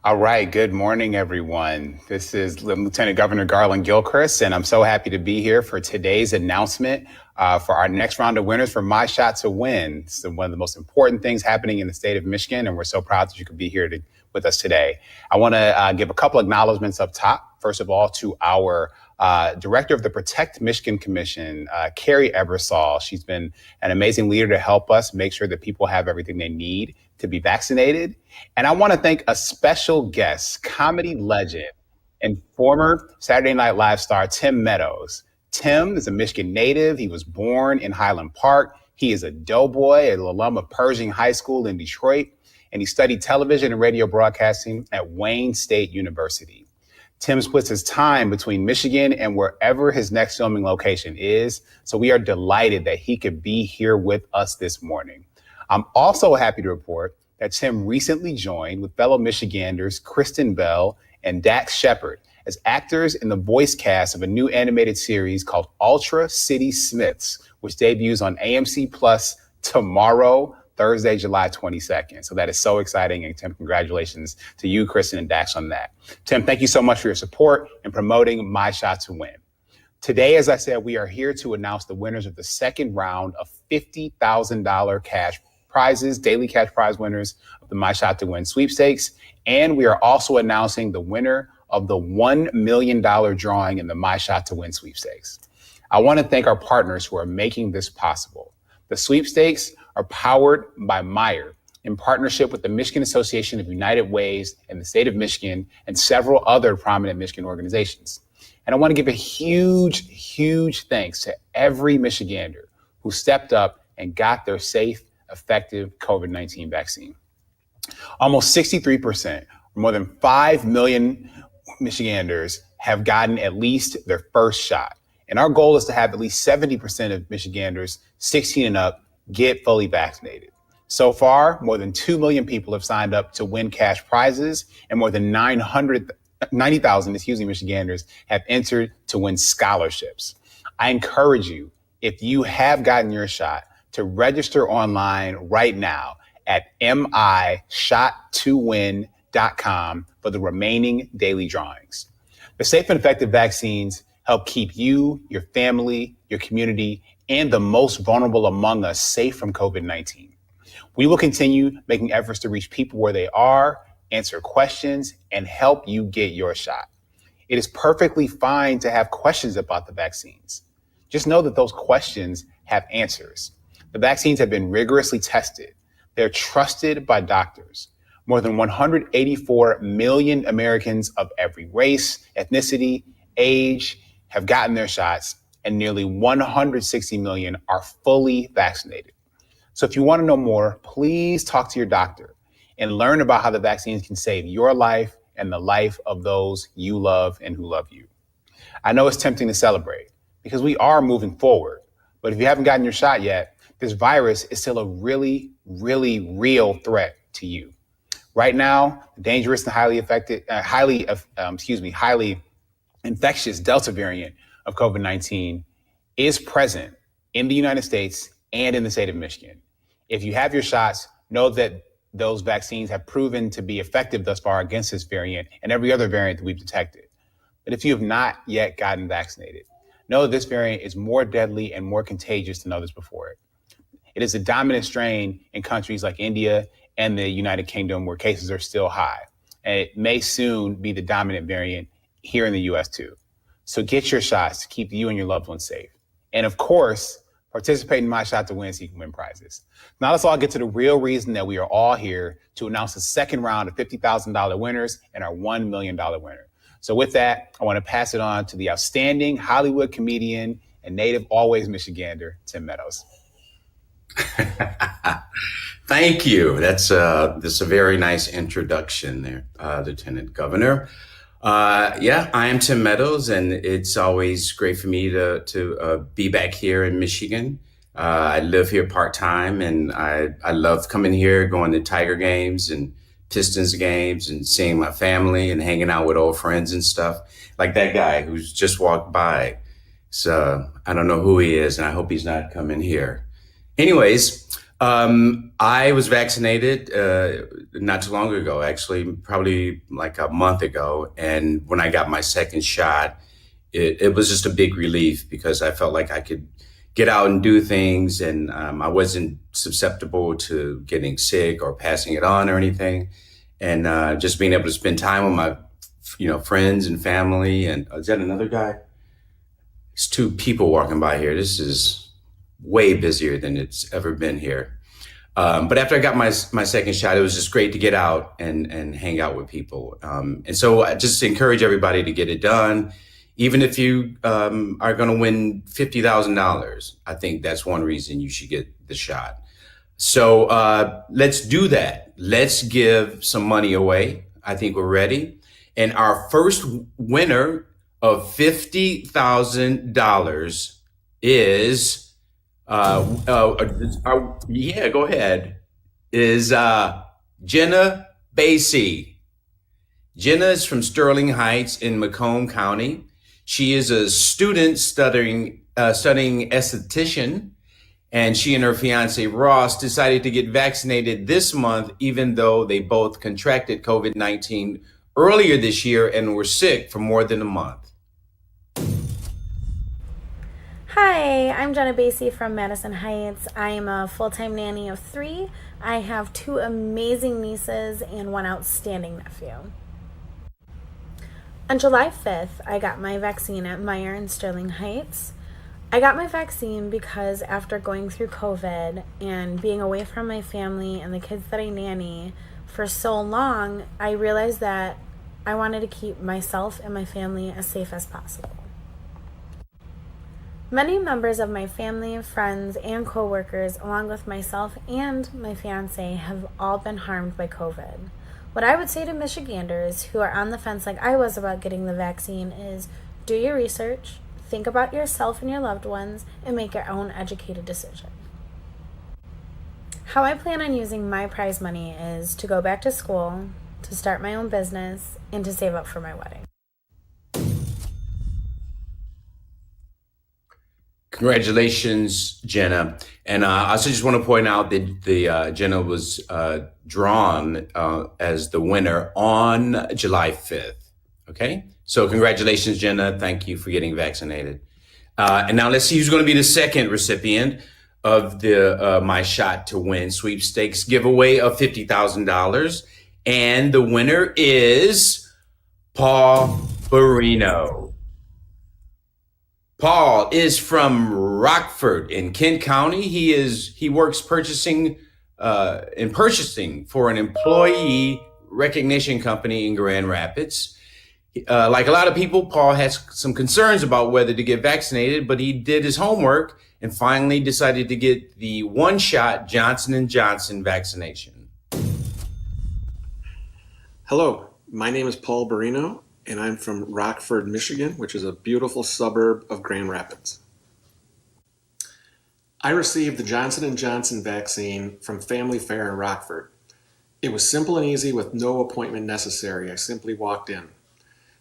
All right. Good morning, everyone. This is Lieutenant Governor Garland Gilchrist, and I'm so happy to be here for today's announcement for our next round of winners for My Shot to Win. It's one of the most important things happening in the state of Michigan, and we're so proud that you could be here with us today. I want to give a couple acknowledgments up top. First of all, to our Director of the Protect Michigan Commission, Carrie Ebersol. She's been an amazing leader to help us make sure that people have everything they need to be vaccinated. And I want to thank a special guest, comedy legend and former Saturday Night Live star, Tim Meadows. Tim is a Michigan native. He was born in Highland Park. He is a doughboy, an alum of Pershing High School in Detroit, and he studied television and radio broadcasting at Wayne State University. Tim splits his time between Michigan and wherever his next filming location is, so we are delighted that he could be here with us this morning. I'm also happy to report that Tim recently joined with fellow Michiganders Kristen Bell and Dax Shepard as actors in the voice cast of a new animated series called Ultra City Smiths, which debuts on AMC Plus tomorrow, Thursday, July 22nd. So that is so exciting. And Tim, congratulations to you, Kristen, and Dax on that. Tim, thank you so much for your support in promoting My Shot to Win. Today, as I said, we are here to announce the winners of the second round of $50,000 cash prizes, daily cash prize winners of the My Shot to Win sweepstakes. And we are also announcing the winner of the $1 million drawing in the My Shot to Win sweepstakes. I want to thank our partners who are making this possible. The sweepstakes are powered by Meyer in partnership with the Michigan Association of United Ways and the state of Michigan and several other prominent Michigan organizations. And I want to give a huge thanks to every Michigander who stepped up and got their safe, effective COVID-19 vaccine. Almost 63%, or more than 5 million Michiganders, have gotten at least their first shot. And our goal is to have at least 70% of Michiganders 16 and up get fully vaccinated. So far, more than 2 million people have signed up to win cash prizes, and more than 90,000 Michiganders have entered to win scholarships. I encourage you, if you have gotten your shot, to register online right now at mishot2win.com for the remaining daily drawings. The safe and effective vaccines help keep you, your family, your community, and the most vulnerable among us safe from COVID-19. We will continue making efforts to reach people where they are, answer questions, and help you get your shot. It is perfectly fine to have questions about the vaccines. Just know that those questions have answers. The vaccines have been rigorously tested. They're trusted by doctors. More than 184 million Americans of every race, ethnicity, age have gotten their shots, and nearly 160 million are fully vaccinated. So if you want to know more, please talk to your doctor and learn about how the vaccines can save your life and the life of those you love and who love you. I know it's tempting to celebrate because we are moving forward, but if you haven't gotten your shot yet, this virus is still a really real threat to you. Right now, the dangerous and highly infectious Delta variant of COVID-19 is present in the United States and in the state of Michigan. If you have your shots, know that those vaccines have proven to be effective thus far against this variant and every other variant that we've detected. But if you have not yet gotten vaccinated, know that this variant is more deadly and more contagious than others before it. It is a dominant strain in countries like India and the United Kingdom where cases are still high. And it may soon be the dominant variant here in the US too. So get your shots to keep you and your loved ones safe. And of course, participate in My Shot to Win so you can win prizes. Now let's all get to the real reason that we are all here to announce the second round of $50,000 winners and our $1 million winner. So with that, I want to pass it on to the outstanding Hollywood comedian and native always Michigander, Tim Meadows. Thank you. That's a very nice introduction there, Lieutenant Governor. I am Tim Meadows, and it's always great for me to be back here in Michigan. I live here part-time, and I love coming here, going to Tiger games and Pistons games and seeing my family and hanging out with old friends and stuff, like that guy who's just walked by. So I don't know who he is, and I hope he's not coming here. Anyways, I was vaccinated not too long ago, actually, probably like a month ago. And when I got my second shot, it was just a big relief because I felt like I could get out and do things, and I wasn't susceptible to getting sick or passing it on or anything. And just being able to spend time with my, friends and family. And is that another guy? It's two people walking by here. This is way busier than it's ever been here. But after I got my second shot, it was just great to get out and hang out with people. And so I just encourage everybody to get it done. Even if you are going to win $50,000, I think that's one reason you should get the shot. So let's do that. Let's give some money away. I think we're ready. And our first winner of $50,000 is, yeah, go ahead, is Jenna Basaj. Jenna is from Sterling Heights in Macomb County. She is a student studying esthetician, and she and her fiance Ross decided to get vaccinated this month, even though they both contracted COVID-19 earlier this year and were sick for more than a month. Hi, I'm Jenna Basaj from Madison Heights. I am a full-time nanny of 3. I have 2 amazing nieces and 1 outstanding nephew. On July 5th, I got my vaccine at Meyer in Sterling Heights. I got my vaccine because after going through COVID and being away from my family and the kids that I nanny for so long, I realized that I wanted to keep myself and my family as safe as possible. Many members of my family, friends, and coworkers, along with myself and my fiance, have all been harmed by COVID. What I would say to Michiganders who are on the fence like I was about getting the vaccine is do your research, think about yourself and your loved ones, and make your own educated decision. How I plan on using my prize money is to go back to school, to start my own business, and to save up for my wedding. Congratulations, Jenna. And I also just want to point out that the Jenna was drawn as the winner on July 5th. Okay, so congratulations, Jenna. Thank you for getting vaccinated. And now let's see who's going to be the second recipient of the My Shot to Win sweepstakes giveaway of $50,000. And the winner is Paul Bareno. Paul is from Rockford in Kent County. He works purchasing for an employee recognition company in Grand Rapids. Like a lot of people, Paul has some concerns about whether to get vaccinated, but he did his homework and finally decided to get the one-shot Johnson & Johnson vaccination. Hello, my name is Paul Bareno, and I'm from Rockford, Michigan, which is a beautiful suburb of Grand Rapids. I received the Johnson & Johnson vaccine from Family Fair in Rockford. It was simple and easy with no appointment necessary. I simply walked in.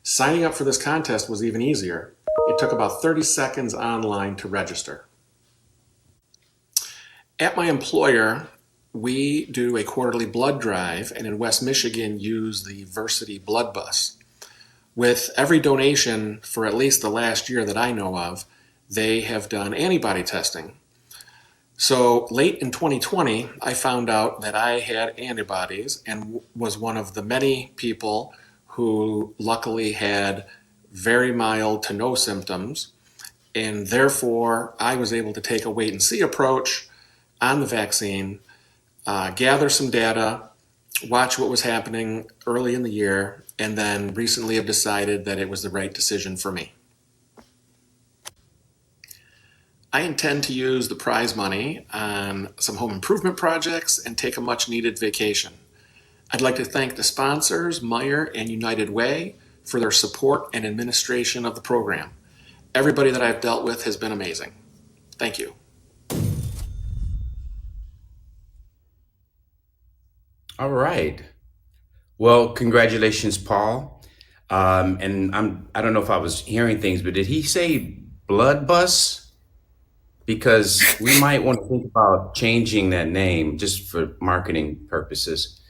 Signing up for this contest was even easier. It took about 30 seconds online to register. At my employer, we do a quarterly blood drive, and in West Michigan use the Versity Blood Bus. With every donation for at least the last year that I know of, they have done antibody testing. So late in 2020, I found out that I had antibodies and was one of the many people who luckily had very mild to no symptoms. And therefore, I was able to take a wait and see approach on the vaccine, gather some data, watch what was happening early in the year, and then recently have decided that it was the right decision for me. I intend to use the prize money on some home improvement projects and take a much needed vacation. I'd like to thank the sponsors, Meyer and United Way, for their support and administration of the program. Everybody that I've dealt with has been amazing. Thank you. All right. Well, congratulations, Paul. And I don't know if I was hearing things, but did he say blood bus? because we might want to think about changing that name just for marketing purposes.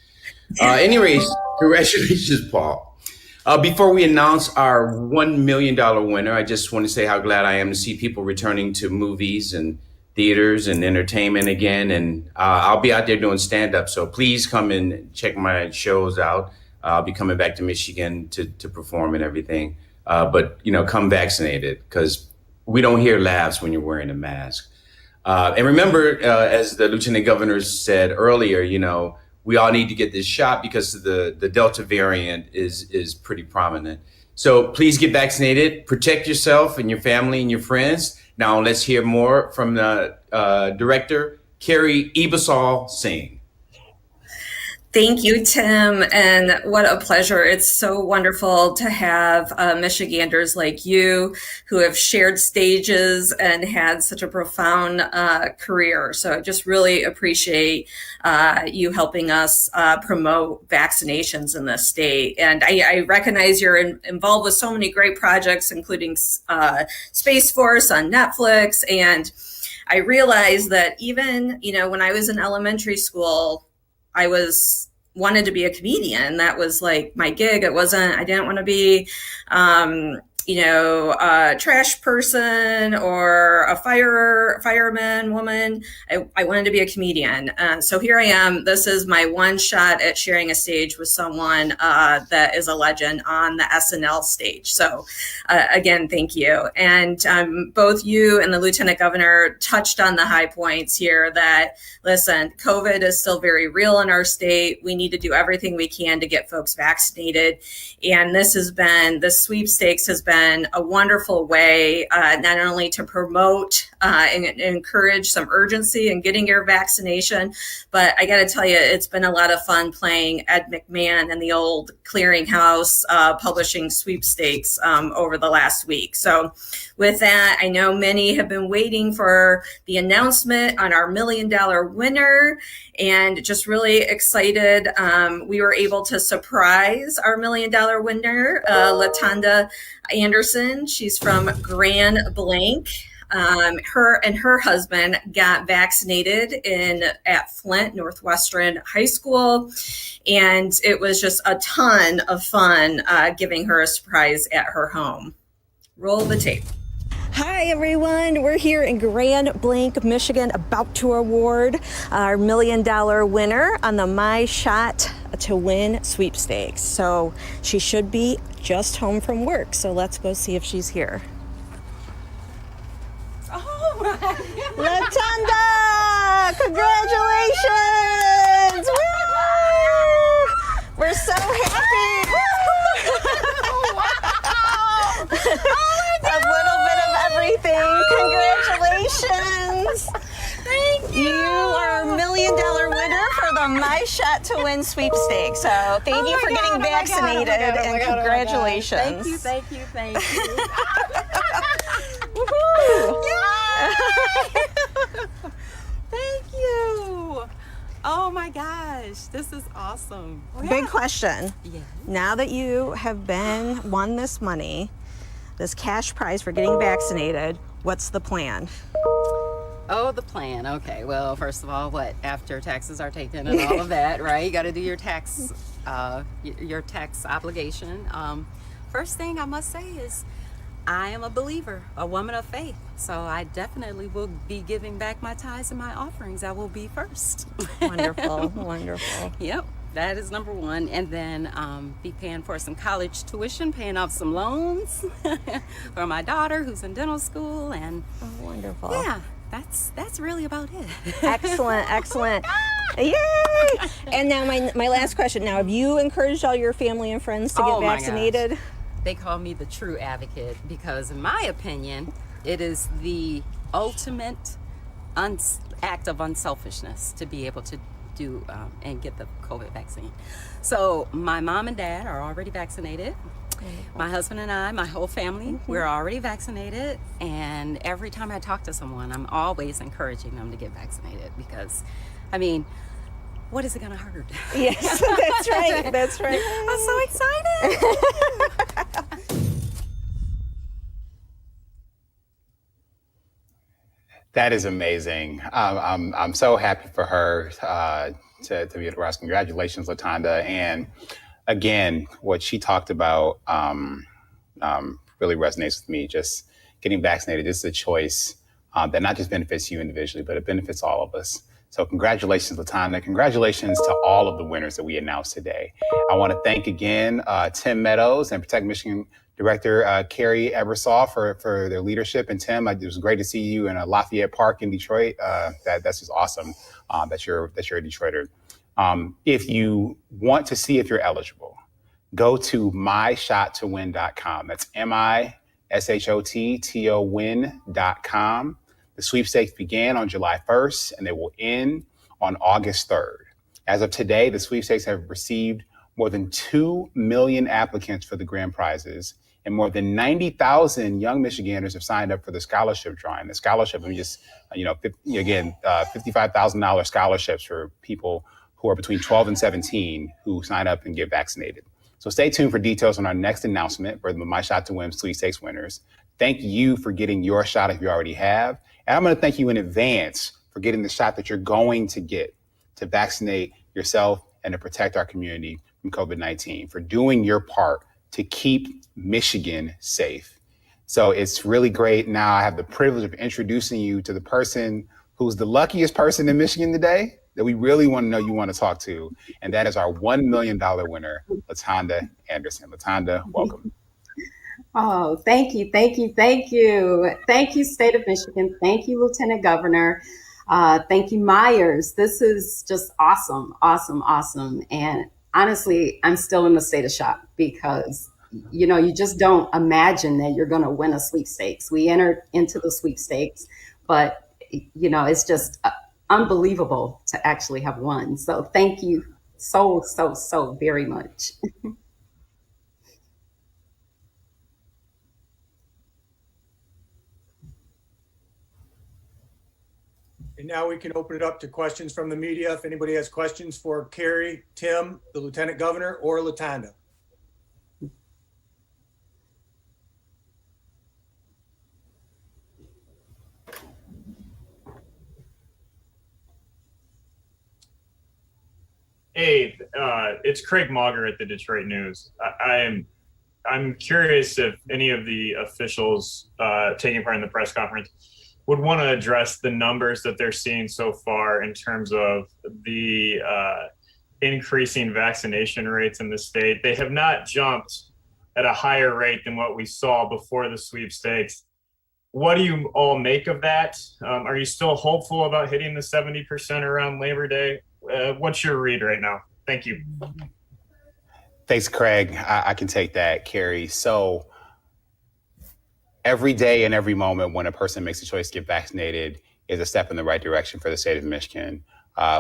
Anyways, congratulations, Paul. Before we announce our $1 million winner, I just want to say how glad I am to see people returning to movies and theaters and entertainment again. And I'll be out there doing stand-up, so please come and check my shows out. I'll be coming back to Michigan to perform and everything. But, come vaccinated, because we don't hear laughs when you're wearing a mask. And remember, as the Lieutenant Governor said earlier, we all need to get this shot because the Delta variant is pretty prominent. So please get vaccinated, protect yourself and your family and your friends. Now let's hear more from the director, Carrie Ebasal Singh. Thank you, Tim, and what a pleasure. It's so wonderful to have Michiganders like you who have shared stages and had such a profound career. So I just really appreciate you helping us promote vaccinations in this state. And I recognize you're involved with so many great projects, including Space Force on Netflix. And I realized that even, when I was in elementary school, I wanted to be a comedian. That was like my gig. I didn't want to be, a trash person or a fireman woman. I wanted to be a comedian. So here I am. This is my one shot at sharing a stage with someone that is a legend on the SNL stage. So again, thank you. And both you and the Lieutenant Governor touched on the high points here that, listen, COVID is still very real in our state. We need to do everything we can to get folks vaccinated. And this sweepstakes has been a wonderful way not only to promote and encourage some urgency in getting your vaccination, but I got to tell you, it's been a lot of fun playing Ed McMahon and the old clearinghouse publishing sweepstakes over the last week. So with that, I know many have been waiting for the announcement on our $1 million winner, and just really excited. We were able to surprise our $1 million winner, LaTonda Anderson. She's from BLANC. Her and her husband got vaccinated at Flint Northwestern High School, and it was just a ton of fun giving her a surprise at her home. Roll the tape. Hi everyone, we're here in Grand Blanc, Michigan, about to award our $1 million winner on the My Shot to Win sweepstakes. So she should be just home from work, so let's go see if she's here. Oh my God. LaTonda! Congratulations! Woo! We're so happy! A little bit of everything. Congratulations! Thank you. You are a $1 million winner for the My Shot to Win sweepstakes. So thank you for getting vaccinated and congratulations. Thank you. Woohoo! Thank you. Oh my gosh, this is awesome. Big question. Yeah. Now that you have won this money, this cash prize for getting vaccinated, what's the plan? Oh, the plan. Okay. Well, first of all, after taxes are taken and all of that, right? You got to do your tax obligation. First thing I must say is I am a believer, a woman of faith. So I definitely will be giving back my tithes and my offerings. I will be first. Wonderful, wonderful. Yep. That is number one. And then be paying for some college tuition, paying off some loans for my daughter who's in dental school. And wonderful. Yeah, that's really about it. Excellent. Yay! And now my last question. Now, have you encouraged all your family and friends to get vaccinated? Gosh. They call me the true advocate because, in my opinion, it is the ultimate act of unselfishness to be able to do and get the COVID vaccine. So my mom and dad are already vaccinated. My husband and I, my whole family, we're already vaccinated. And every time I talk to someone, I'm always encouraging them to get vaccinated because, I mean, what is it gonna hurt? Yes, that's right. That's right. I'm so excited. That is amazing. I'm so happy for her to be able to rise. Congratulations, LaTonda. And again, what she talked about really resonates with me. Just getting vaccinated is a choice that not just benefits you individually, but it benefits all of us. So congratulations, LaTonda. Congratulations to all of the winners that we announced today. I want to thank again Tim Meadows and Protect Michigan Director Carrie Ebersol for their leadership. And Tim, it was great to see you in Lafayette Park in Detroit. That's just awesome that you're a Detroiter. If you want to see if you're eligible, go to myshot2win.com. That's MISHOTTO-win.com. The sweepstakes began on July 1st and they will end on August 3rd. As of today, the sweepstakes have received more than 2 million applicants for the grand prizes, and more than 90,000 young Michiganders have signed up for the scholarship drawing. The scholarship, $55,000 scholarships for people who are between 12 and 17 who sign up and get vaccinated. So stay tuned for details on our next announcement for the My Shot to Win sweepstakes winners. Thank you for getting your shot if you already have. And I'm going to thank you in advance for getting the shot that you're going to get to vaccinate yourself and to protect our community from COVID-19, for doing your part to keep Michigan safe. So it's really great. Now I have the privilege of introducing you to the person who's the luckiest person in Michigan today that we really want to know you want to talk to. And that is our $1 million winner, LaTonda Anderson. LaTonda, welcome. Oh, thank you, thank you, thank you. Thank you, State of Michigan. Thank you, Lieutenant Governor. Thank you, Myers. This is just awesome, awesome, awesome. And honestly, I'm still in the state of shock because, you just don't imagine that you're going to win a sweepstakes. We entered into the sweepstakes, but, it's just unbelievable to actually have won. So thank you so very much. And now we can open it up to questions from the media. If anybody has questions for Carrie, Tim, the Lieutenant Governor, or LaTonda. Hey, it's Craig Mauger at the Detroit News. I'm curious if any of the officials taking part in the press conference would want to address the numbers that they're seeing so far in terms of the increasing vaccination rates in the state. They have not jumped at a higher rate than what we saw before the sweepstakes. What do you all make of that? Are you still hopeful about hitting the 70% around Labor Day? What's your read right now? Thank you. Thanks, Craig. I can take that, Carrie. So every day and every moment when a person makes a choice to get vaccinated is a step in the right direction for the state of Michigan.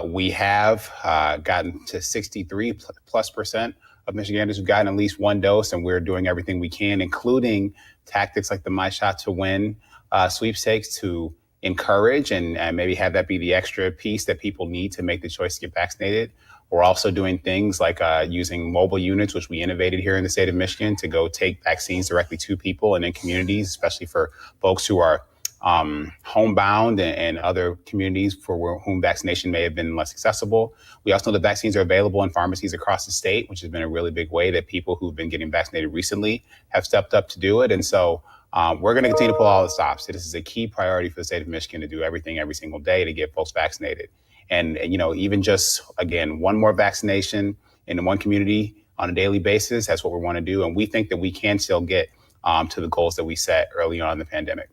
We have gotten to 63+% of Michiganders who've gotten at least one dose, and we're doing everything we can, including tactics like the My Shot to Win sweepstakes, to encourage and maybe have that be the extra piece that people need to make the choice to get vaccinated. We're also doing things like using mobile units, which we innovated here in the state of Michigan, to go take vaccines directly to people and in communities, especially for folks who are homebound and other communities for whom vaccination may have been less accessible. We also know that vaccines are available in pharmacies across the state, which has been a really big way that people who've been getting vaccinated recently have stepped up to do it. And so we're going to continue to pull all the stops. This is a key priority for the state of Michigan to do everything every single day to get folks vaccinated. And even just, again, one more vaccination in one community on a daily basis, that's what we want to do. And we think that we can still get to the goals that we set early on in the pandemic.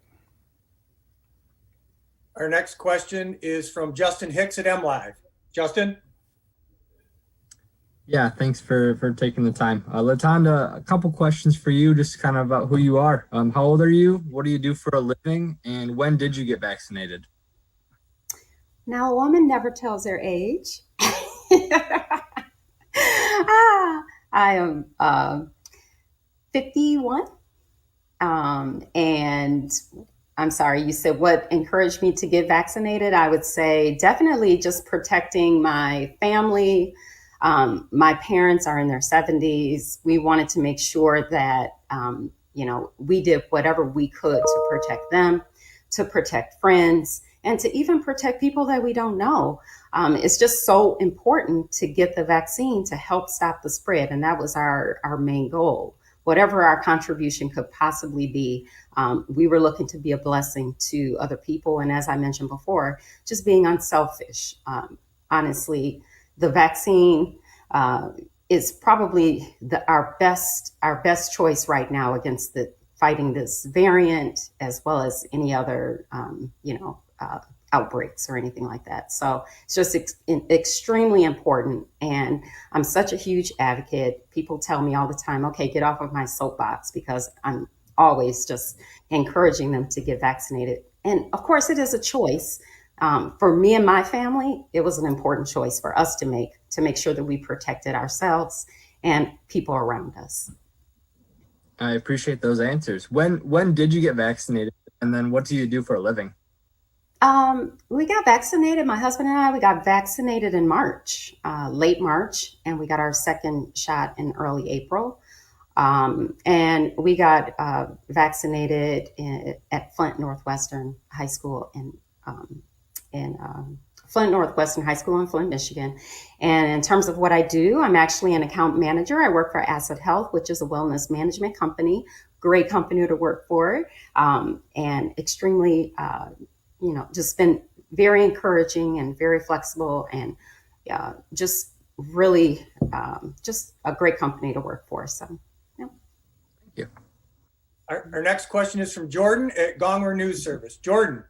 Our next question is from Justin Hicks at MLive. Justin? Yeah, thanks for taking the time. LaTonda, a couple questions for you, just kind of about who you are. How old are you? What do you do for a living? And when did you get vaccinated? Now, a woman never tells their age. I am 51. And I'm sorry, you said what encouraged me to get vaccinated? I would say definitely just protecting my family. My parents are in their 70s. We wanted to make sure that, we did whatever we could to protect them, to protect friends. and to even protect people that we don't know. It's just so important to get the vaccine to help stop the spread. And that was our main goal. Whatever our contribution could possibly be, we were looking to be a blessing to other people. And as I mentioned before, just being unselfish. Honestly, the vaccine is probably our best choice right now against fighting this variant, as well as any other, outbreaks or anything like that. So it's just extremely important. And I'm such a huge advocate. People tell me all the time, okay, get off of my soapbox, because I'm always just encouraging them to get vaccinated. And of course, it is a choice. For me and my family, it was an important choice for us to make sure that we protected ourselves and people around us. I appreciate those answers. When did you get vaccinated? And then what do you do for a living? We got vaccinated, my husband and I, we got vaccinated in March, late March, and we got our second shot in early April. And we got vaccinated at Flint Northwestern High School in Flint Northwestern High School in Flint, Michigan. And in terms of what I do, I'm actually an account manager. I work for Asset Health, which is a wellness management company, great company to work for, and extremely, just been very encouraging and very flexible, and just really just a great company to work for. So, yeah. Thank you. Our next question is from Jordan at Gongwer News Service. Jordan.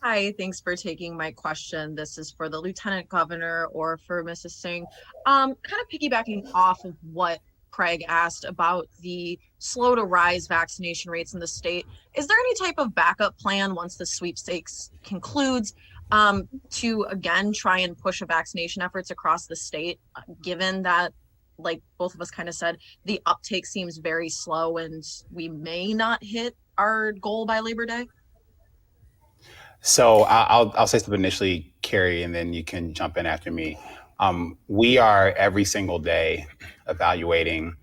Hi, thanks for taking my question. This is for the Lieutenant Governor or for Mrs. Singh. Kind of piggybacking off of what Craig asked about the slow to rise vaccination rates in the state. Is there any type of backup plan once the sweepstakes concludes to again try and push a vaccination efforts across the state, given that, like both of us kind of said, the uptake seems very slow and we may not hit our goal by Labor Day? So I'll say something initially, Carrie, and then you can jump in after me. We are every single day evaluating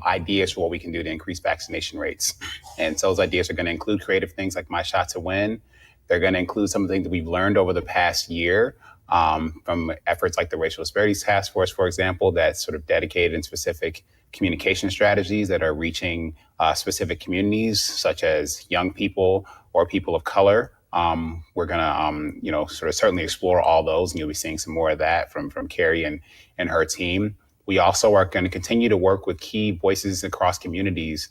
ideas for what we can do to increase vaccination rates. And so those ideas are going to include creative things like My Shot to Win. They're going to include some of the things that we've learned over the past year from efforts like the Racial Disparities Task Force, for example, that's sort of dedicated in specific communication strategies that are reaching specific communities, such as young people or people of color. We're going to, sort of certainly explore all those, and you'll be seeing some more of that from Carrie and her team. We also are going to continue to work with key voices across communities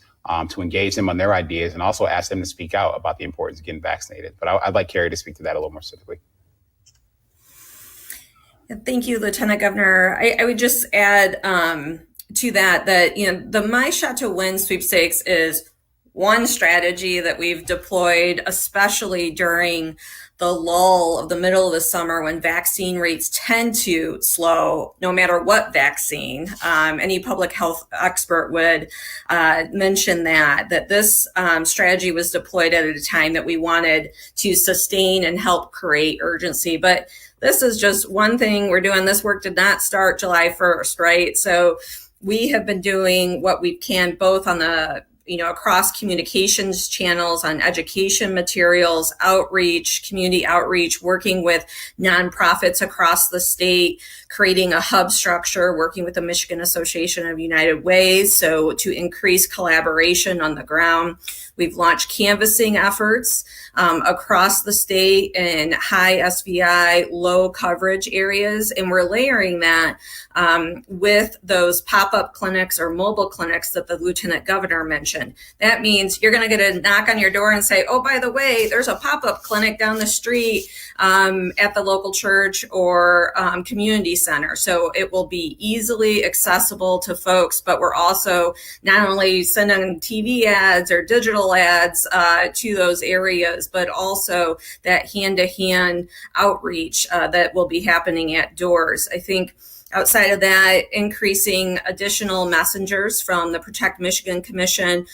to engage them on their ideas and also ask them to speak out about the importance of getting vaccinated. But I'd like Carrie to speak to that a little more specifically. Thank you, Lieutenant Governor. I would just add to that the My Shot to Win sweepstakes is one strategy that we've deployed, especially during the lull of the middle of the summer when vaccine rates tend to slow, no matter what vaccine. Any public health expert would mention that this strategy was deployed at a time that we wanted to sustain and help create urgency. But this is just one thing we're doing. This work did not start July 1st, right? So we have been doing what we can, both on the across communications channels, on education materials, outreach, community outreach, working with nonprofits across the state, creating a hub structure, working with the Michigan Association of United Ways, so to increase collaboration on the ground. We've launched canvassing efforts across the state in high SVI, low coverage areas, and we're layering that with those pop-up clinics or mobile clinics that the Lieutenant Governor mentioned. That means you're going to get a knock on your door and say, oh, by the way, there's a pop-up clinic down the street at the local church or community center. So it will be easily accessible to folks, but we're also not only sending TV ads or digital ads to those areas, but also that hand-to-hand outreach that will be happening at doors. I think outside of that, increasing additional messengers from the Protect Michigan Commission.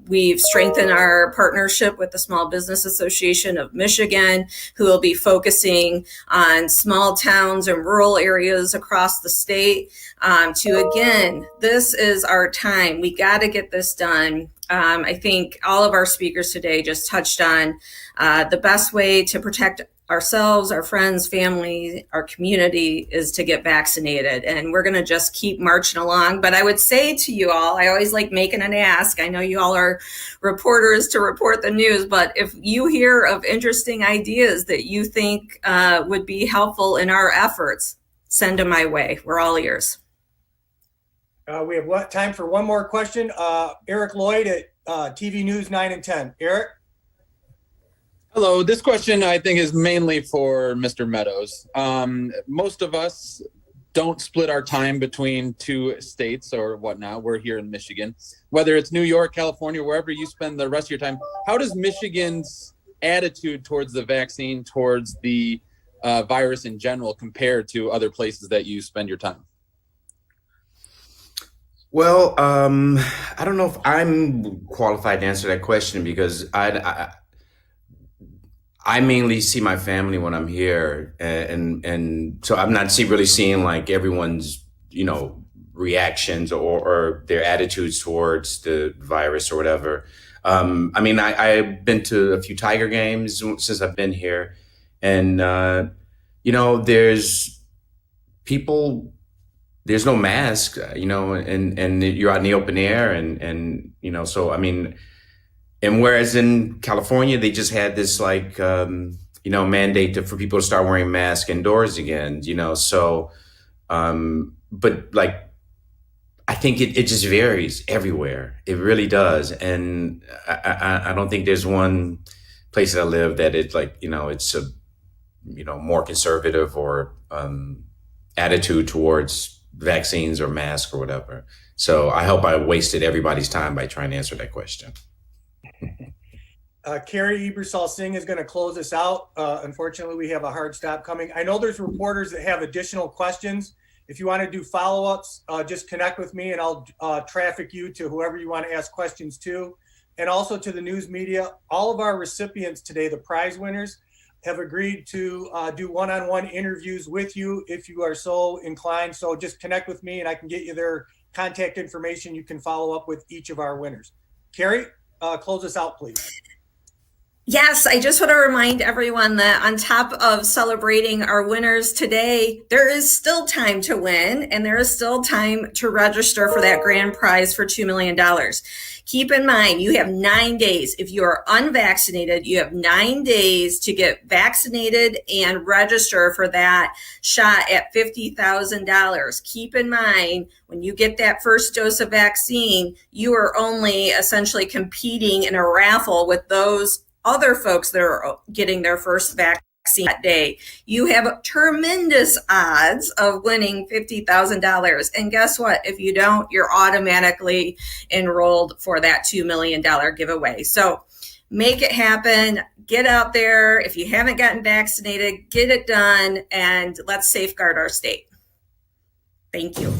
We've strengthened our partnership with the Small Business Association of Michigan, who will be focusing on small towns and rural areas across the state. Again, this is our time. We got to get this done. I think all of our speakers today just touched on the best way to protect ourselves, our friends, family, our community is to get vaccinated. And we're going to just keep marching along. But I would say to you all, I always like making an ask. I know you all are reporters to report the news, but if you hear of interesting ideas that you think would be helpful in our efforts, send them my way. We're all ears. We have time for one more question. Eric Lloyd at TV News 9 and 10. Eric? Hello, this question I think is mainly for Mr. Meadows. Most of us don't split our time between two states or whatnot. We're here in Michigan. Whether it's New York, California, wherever you spend the rest of your time, how does Michigan's attitude towards the vaccine, towards the virus in general, compare to other places that you spend your time? Well, I don't know if I'm qualified to answer that question because I mainly see my family when I'm here, and so I'm not really seeing like everyone's, reactions or their attitudes towards the virus or whatever. I mean, I've been to a few Tiger games since I've been here, and there's no mask, and you're out in the open air, and so I mean. And whereas in California, they just had this mandate for people to start wearing masks indoors again, so, but I think it just varies everywhere. It really does. And I don't think there's one place that I live that it's it's a, more conservative or attitude towards vaccines or masks or whatever. So I hope I wasted everybody's time by trying to answer that question. Carrie Ebersol Singh is going to close us out. Unfortunately, we have a hard stop coming. I know there's reporters that have additional questions. If you want to do follow-ups, just connect with me and I'll traffic you to whoever you want to ask questions to. And also to the news media. All of our recipients today, the prize winners, have agreed to do one-on-one interviews with you if you are so inclined. So just connect with me and I can get you their contact information. You can follow up with each of our winners. Carrie? Close us out, please. Yes, I just want to remind everyone that on top of celebrating our winners today, there is still time to win and there is still time to register for that grand prize for $2 million. Keep in mind, you have 9 days. If you are unvaccinated, you have 9 days to get vaccinated and register for that shot at $50,000. Keep in mind, when you get that first dose of vaccine, you are only essentially competing in a raffle with those other folks that are getting their first vaccine that day. You have tremendous odds of winning $50,000. And guess what? If you don't, you're automatically enrolled for that $2 million giveaway. So make it happen. Get out there. If you haven't gotten vaccinated, get it done. And let's safeguard our state. Thank you.